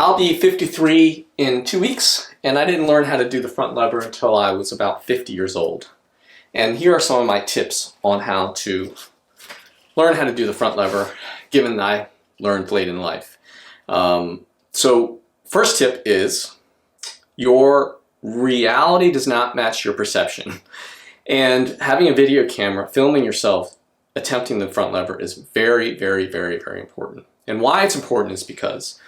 I'll be 53 in 2 weeks, and I didn't learn how to do the front lever until I was about 50 years old. And here are some of my tips on how to learn how to do the front lever, given that I learned late in life. So first tip is your reality does not match your perception. And having a video camera, filming yourself attempting the front lever is very, very, very, very important. And why it's important is because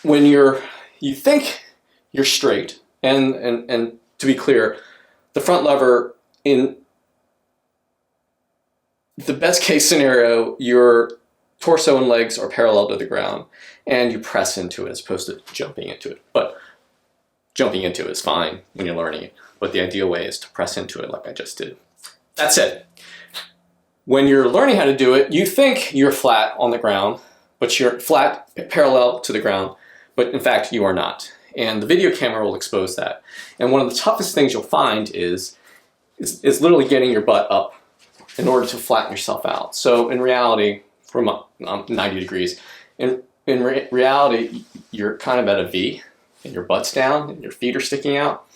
when you think you're straight, and to be clear, the front lever, in the best case scenario, your torso and legs are parallel to the ground and you press into it as opposed to jumping into it. But jumping into it is fine when you're learning it, but the ideal way is to press into it like I just did. That said, when you're learning how to do it, you think you're flat on the ground, but you're flat parallel to the ground, but in fact you are not. And the video camera will expose that. And one of the toughest things you'll find is literally getting your butt up in order to flatten yourself out. So in reality, from 90 degrees, in reality, you're kind of at a V, and your butt's down, and your feet are sticking out.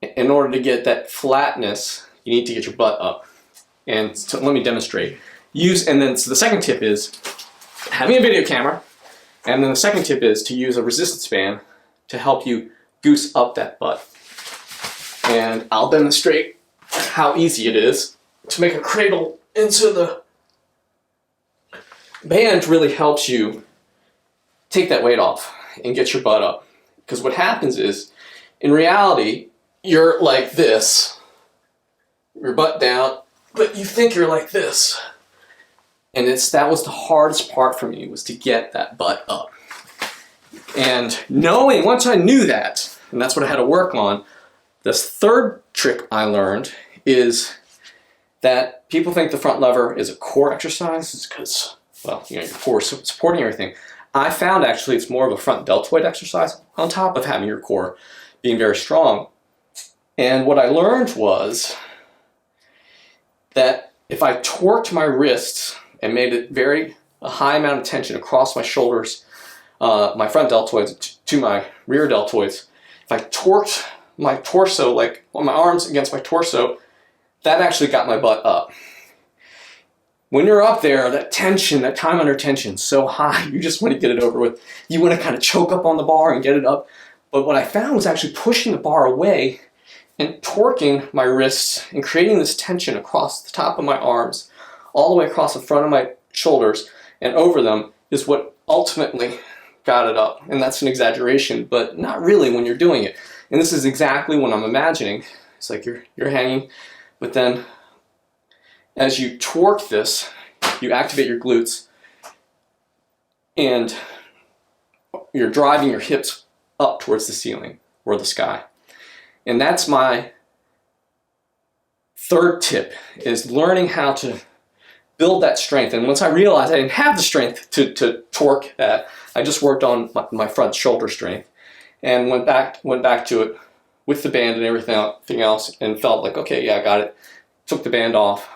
In order to get that flatness, you need to get your butt up. And so let me demonstrate. So the second tip is having a video camera, and then the second tip is to use a resistance band to help you goose up that butt. And I'll demonstrate how easy it is to make a cradle into the band. Really helps you take that weight off and get your butt up. Because what happens is, in reality, you're like this, your butt down, but you think you're like this. And that was the hardest part for me, was to get that butt up. And once I knew that, and that's what I had to work on, this third trick I learned is that people think the front lever is a core exercise. It's because, well, your core is supporting everything. I found actually it's more of a front deltoid exercise on top of having your core being very strong. And what I learned was that if I torqued my wrists and made it a high amount of tension across my shoulders, my front deltoids to my rear deltoids, if I torqued my torso, like on my arms against my torso, that actually got my butt up. When you're up there, that tension, that time under tension, so high, you just want to get it over with. You want to kind of choke up on the bar and get it up. But what I found was actually pushing the bar away and torquing my wrists and creating this tension across the top of my arms, all the way across the front of my shoulders and over them, is what ultimately got it up. And that's an exaggeration, but not really when you're doing it. And this is exactly what I'm imagining. It's like you're hanging, but then as you torque this, you activate your glutes and you're driving your hips up towards the ceiling or the sky. And that's my third tip, is learning how to build that strength. And once I realized I didn't have the strength to torque that, I just worked on my front shoulder strength and went back to it with the band and everything else, and felt like, okay, yeah, I got it. Took the band off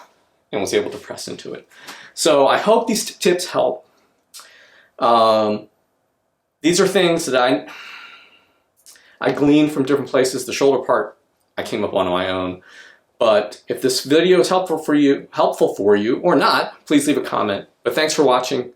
and was able to press into it. So I hope these tips help. These are things that I gleaned from different places. The shoulder part I came up on my own. But if this video is helpful for you or not, please leave a comment. But thanks for watching.